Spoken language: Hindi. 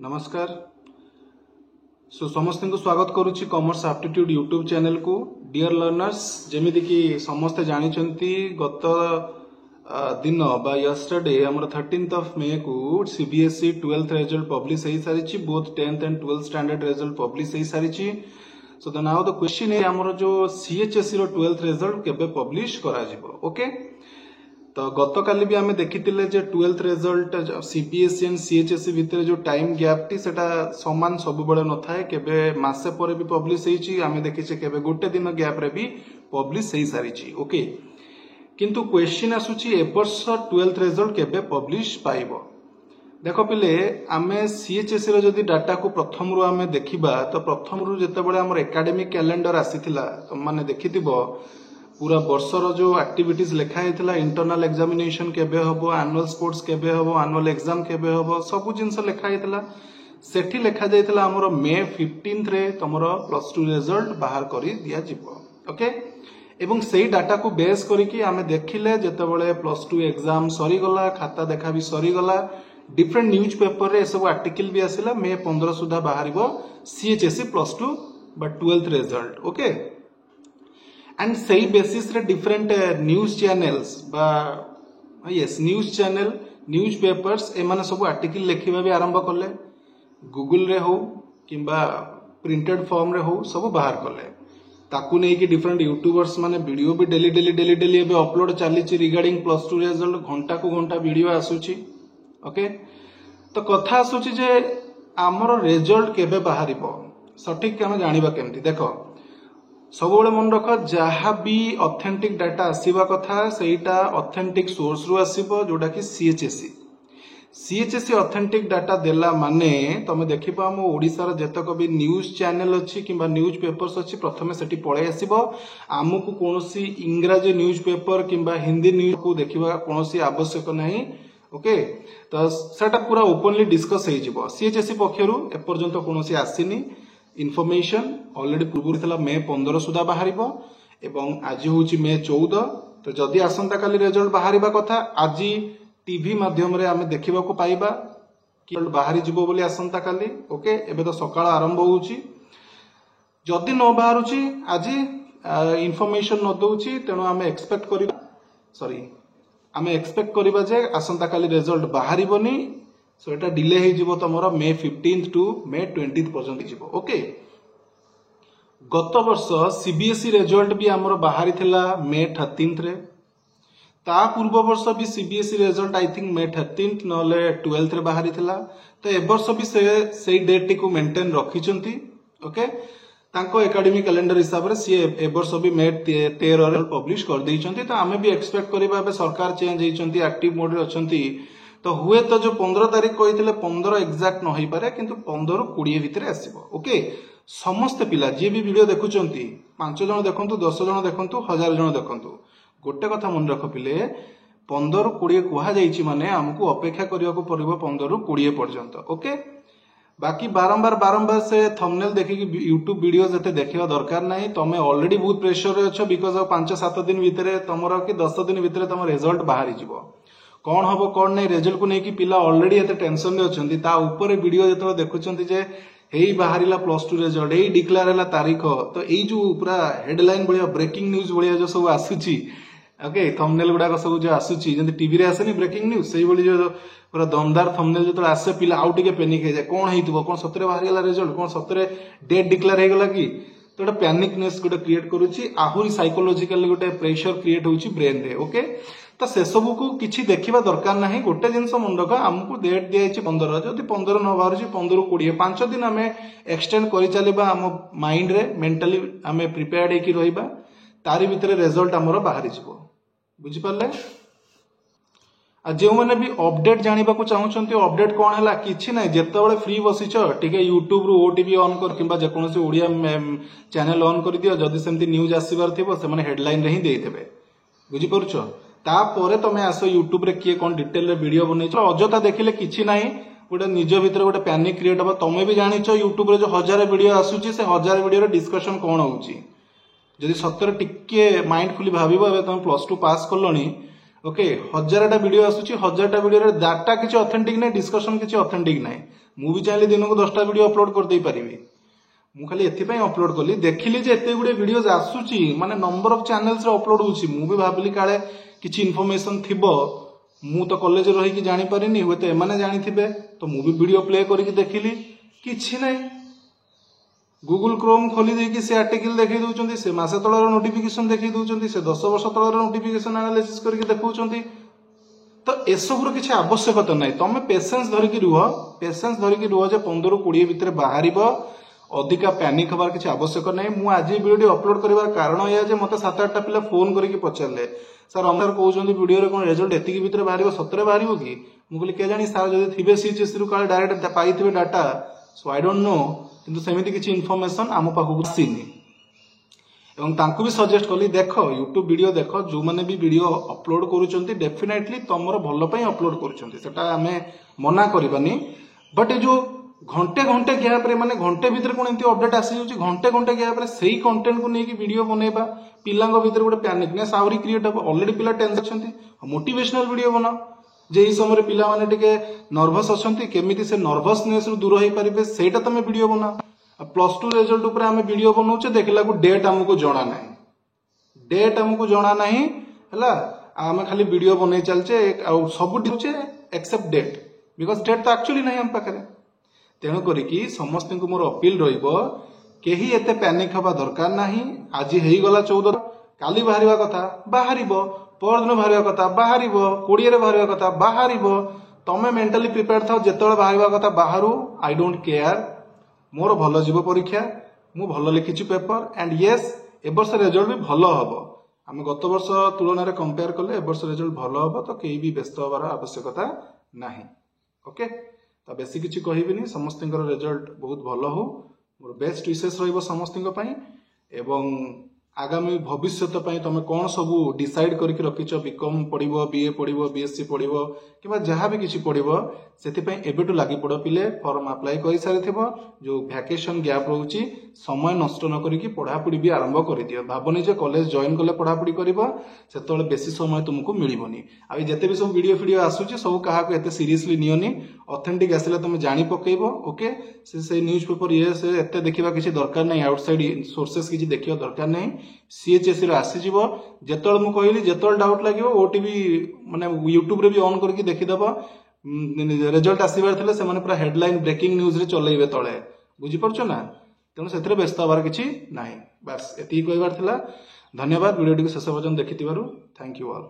नमस्कार। समस्त को स्वागत करुच्ची कॉमर्स एप्टीट्यूड यूट्यूब चैनल को। डियर लर्नर्स, जमीती कि समस्ते जानते गत दिन बा यस्टरडे हमर 13 मे को सीबीएसई 12th रिजल्ट पब्लिश हो सारी, both 10th and 12th standard result publish हो सारी। So the now the question है हमर जो सीएचएसई रो 12th रिजल्ट केबे पब्लिश करा जिवो। ओके, तो गत काली भी आमे देखिथिले जे 12th result CBSE and CHSE भितर जो टाइम गैप टी सेटा समान सब बळे न थाए, केबे मासे परे भी पब्लिश हेची, आमे देखिचे केबे गोटे दिन गैप रे भी पब्लिश हेई सारीची। ओके, किंतु क्वेश्चन आसुची ए वर्ष 12th रिजल्ट केबे पब्लिश पाइबो। देखो पिले, आमे सीएचएसई रो जदी डाटा को प्रथम रु आमे देखिबा तो प्रथम रु जते बळे हमर एकेडमिक कैलेंडर आसीथिला तो माने देखिथिबो पूरा वर्षर जो एक्टिविटीज लिखा है, इंटरनल एग्जामिनेशन केबे हबो, एनुअल स्पोर्ट्स केबे हबो, एनुअल एग्जाम केबे हबो, सब जिंस लिखा है। सेठी लिखा जाइतला हमरो मे 15 रे तमरो प्लस 2 रिजल्ट बाहर करी दिया जिवो। ओके, एवं सेही डाटा को बेस करिकि आमे देखिले जते बळे प्लस 2 एग्जाम सरी गला, खाता देखा भी सरी गला, डिफरेंट न्यूज पेपर रे सब आर्टिकल भी आसिला, मे 15 सुधा बाहरिबो CHSE plus 2 but 12th result. Okay, and सही बेसिस रे डिफरेंट न्यूज चैनल्स बा yes news channel news papers एमाने सब आर्टिकल लिखिबा भी आरंभ कले, गूगल रे हो किंबा प्रिंटेड फॉर्म रे हो सब बाहर कले। ताकू नै कि डिफरेंट यूट्यूबर्स माने वीडियो भी डेली एबे अपलोड चली रिगार्डिंग प्लस 2 रिजल्ट, घंटा को घंटा वीडियो आसुची। ओके, तो कथा आसुची जे हमरो रिजल्ट केबे बाहरिबो सठिक हम जानिबा केमती। देखो, सब मन रख, जहाँ भी ऑथेंटिक डाटा आसीबा कथा सेटा ऑथेंटिक सोर्स रु आसीबो, जोटा कि सीएचएसई ऑथेंटिक डाटा देला माने तमे देखिबा हम ओडिसा जतक भी न्यूज चैनल अच्छी किंबा न्यूज पेपर्स अच्छी प्रथमे सेठी पळे आसीबो। आमको कोनोसी इंग्रजी न्यूज पेपर किंबा हिंदी न्यूज को देखिबा कोनोसी आवश्यक नहीं। ओके, तो सेटा पूरा ओपनली डिस्कस हे जिवो। सीएचएसई पक्षरु ए पर्यंत कोनोसी आसीनी इनफॉरमेशन, ऑलरेडी पूर्व थला मे 15 सुधा बाहरिबो एवं आज होची मे 14। तो जदि आसंता काली रिजल्ट बाहरिबा कथा आज टीवी माध्यम रे आमे देखिबा को पाइबा कि रिजल्ट बाहरी जिवो बोली आसंता काली। ओके, एबे तो सकाळ आरंभ होउची, जदि न बाहरुची आज इनफॉरमेशन न दउची, तेनो आमे एक्सपेक्ट करिबा जे आसंता काली रिजल्ट बाहरिबोनी। सो एटा डिले हे जिवो तमरो मे 15 टू मे 20 पर्यंत जिवो। ओके, गत वर्ष सीबीएसई रिजल्ट भी हमरो बाहरी थिला मे 13 रे, ता पूर्व वर्ष भी सीबीएसई रिजल्ट आई थिंक मे 13 नले 12th रे बाहरी थिला। तो ए वर्ष भी से डेट को मेंटेन रखिचंती। ओके, तांको एकेडमिक कैलेंडर हिसाब रे सी ए वर्ष भी मे 13 रे पब्लिश कर देइचंती। तो आमे भी एक्सपेक्ट करिबा बे सरकार चेंज हेइचंती, एक्टिव मोड रे अछंती, तो हुए तो जो 15 तारीख कही 15 एक्जाक्ट न हो पारे, किंतु 15 ରୁ 20 भितर आसीबो। ओके, समस्त पिला जे भी वीडियो देखुचंती 5 जण देखंतु, 10 जण देखंतु, 1000 जण देखंतु, गोटे कथा मन रख पिले, 15 ରୁ 20 कुहा जाईची माने हमकु अपेक्षा करिया को पड़िबो 15 ରୁ 20 पर्यंत। ओके, बाकी बारंबार से थंबनेल देखि कि यूट्यूब वीडियो जते देखिबा दरकार नाही। तमे ऑलरेडी बहुत प्रेशर रे अछो, बिकॉज ऑफ 5-7 दिन भितर तमरो कि 10 दिन भितर तम रिजल्ट बाहरी जिवो। कौन हम कौन नहीं रिजल्ट को लेकिन पिला ऑलरेडी एते टेंशन रे अछंती, ता ऊपर वीडियो जतो देखुचंती जे हेई बाहरिला प्लस 2 रिजल्ट, हेई डिक्लेयर हला तारीख, तो एई जो पूरा हेडलाइन बळिया ब्रेकिंग न्यूज बळिया जो सब आसुची। ओके, थंबनेल गुडा सब जो आसुची जंती टीवी रे आसेनी ब्रेकिंग न्यूज, सेई बळी जो पूरा दमदार थंबनेल जतो आसे पिला आउ टिके पैनिक हे जाय, कोन हेइतबो, कोन सतरे बाहरिला रिजल्ट, कोन सतरे डेट डिक्लेयर हे गला कि, तो एटा पैनिकनेस गोटे क्रिएट करूची, आहुरी साइकोलॉजिकली गोटे प्रेशर क्रिएट होउची ब्रेन रे। ओके, तो से सब को किछि देखिबा दरकार नाही। गोटे जिंस मन रख, हमकु डेट दियाइछि 15, जदि 15 न बाहरुछि 15 ରୁ 20 5 दिन आमे एक्सटेंड करि चलेबा, हम माइंड रे मेंटली आमे प्रिपेयर्ड हेकि रहिबा, तारि भितरे रिजल्ट हमरो बाहरि जिवो। बुझि पाले? आ जे माने भी अपडेट जानिबा को चाहुचंती, अपडेट कोन हला किछि नै, जेतेबेले फ्री बसिछ टिके यूट्यूब रू ओटीवी ऑन कर किंबा जे कोनोसी ओडिया चैनल ऑन कर दियो, जदि सेमती न्यूज आसीबार थिबो से माने हेडलाइन रे ही देइ देबे। बुझि परुछ? तापर तमे आसो यूट्यूब रे किए कोन डिटेल रे वीडियो बनैछ, अजता देखिले किछि नाही, गोटे निज भितर गोटे पैनिक क्रिएट हो। तमे भी जानिछ यूट्यूब रे जो 1000 वीडियो आसुची, से 1000 वीडियो रे डिस्कशन कोन होउची। जदि सत्तर टिके माइंड खुली भाबिबो, एबे तमे प्लस 2 पास करलोनी, ओके 1000टा वीडियो आसुची 1000टा वीडियो रे डाटा किछि ऑथेंटिक नै डिस्कशन किछि ऑथेंटिक नै मु भी चाहले दिन को 10टा वीडियो अपलोड कर दे पारिबी मु खाली एथि पई अपलोड कली देखिली जे एते गुडे वीडियोज आसुची माने नंबर ऑफ चैनल्स रे अपलोड होची मु भी भाबली काळे किछि इन्फॉर्मेशन थिबो मु तो कॉलेज रही कि जानि परिनी हुए तो एमाने जानि थिबे तो मु भी वीडियो प्ले करी देखिली किछि नै गूगल क्रोम खोली देकी से आर्टिकल देखै दउचंती से मासे तळर नोटिफिकेशन देखै दउचंती से 10 वर्ष तळर नोटिफिकेशन एनालिसिस करके देखौचंती तो एसबुर किछि आवश्यकता नै तमे पेशेंस धरिकी रुह जे 15 20 भितर बाहरिबो अधिका पैनिक हबार किछि आवश्यक नै मु आज वीडियो अपलोड करिवार कारण या जे मते 7-8टा पिला फोन करके पछारले सर अंदर कहउचंती वीडियो रे कोन रिजल्ट एतिकी भितर बाहरिबो सतरे बाहरिबो कि मु कहली के जानी सर जदी थिबे सीएचएस रु काले डायरेक्ट पाइथिबे data so I don't know किंतु सेमिति किछि इन्फॉर्मेशन आम पाखु आसीनी एवं तांकु भी सजेस्ट कली देखो यूट्यूब वीडियो देखो जो माने भी वीडियो अपलोड करूचंती डेफिनेटली तमरो भलो पई अपलोड करूचंती सेटा हमें मना करबानी बट ए जो घंटे घंटे गैप रे माने घंटे भीतर कोन एंती अपडेट आसी जाउची घंटे घंटे गैप रे सेही कंटेंट को नेकी वीडियो बनेबा पिलांग भीतर गोटे पैनिकनेस आवरी क्रिएट हो ऑलरेडी पिला टेंशन छंती मोटिवेशनल वीडियो बनाओ जे ई समय पिला माने टिके नर्वस अछंती केमिति से नर्वसनेस रु दूर होई परिबे सेटा तमे वीडियो बनाओ प्लस 2 रिजल्ट ऊपर आमे वीडियो बनाउचे देखला को डेट हमको जणा नाही हला आमे खाली वीडियो बनै चलचे सब दिउचे एक्सेप्ट डेट बिकॉज़ डेट तो एक्चुअली नाही हम पाखरे तेणु करिकी समस्त को मोर अपील रहिबो केही एते पैनिक हबा दरकार नाही आज हेई गला 14 काली बाहरिबा कथा बाहरिबो परदिन बाहरिबा कथा बाहरिबो 20 रे बाहरिबा कथा बाहरिबो तमे मेंटली प्रिपेयर्ड थाओ जेतोळे बाहरिबा कथा Bahru I don't care more भलो जीव परीक्षा मु भलो लिखिछु पेपर एंड यस ए वर्ष रिजल्ट भी भलो हबो हम गत वर्ष तुलना रे कंपेयर करले ए वर्ष रिजल्ट भलो हबो तो केही भी व्यस्त होबार आवश्यकता नाही ओके तो बेसी किछि कहिबिनी समस्तिंकर रिजल्ट बहुत भलो हो मोर बेस्ट विशेष रहिबो समस्तिंक पई एवं आगामी भविष्यत पई तमे कोन सब डिसाइड करके रखिछ बीकॉम पढिबो बीए पढिबो बीएससी पढिबो किबा जहां भी किछि पढिबो सेति पई एबेटु लागि पडो पिले फॉर्म अप्लाई करि सारिथिबो जो वैकेशन गैप रहउची समय नष्ट न करिकि पढापढी भी आरंभ करि दियो भाबनी जे कॉलेज जॉइन करले पढापढी करिवो सेतोले बेसी समय तुमको मिलिबोनी आ जते भी सब वीडियो आसुची सब काहा को एते सीरियसली नियोनी ऑथेंटिक आसिले तुम जानि पकेइबो ओके से न्यूज पेपर ये से एते देखिबा किछि दरकार नै आउटसाइड सोर्सेस किछि देखिबा दरकार नै सीएचएस रे आसी जिवो जेतोल मु कहली जेतोल डाउट लागिवो ओटीवी माने यूट्यूब रे भी ऑन करके देखि दबो रिजल्ट आसीबार थिले से माने पूरा हेडलाइन ब्रेकिंग न्यूज रे चलैबे तळे बुझि परछो ना तेनु सेतरे व्यस्त होबार किछि नाही बस एती कहबार थिला धन्यवाद वीडियो को शेष पर्यंत देखिथिबारु थैंक यू ऑल।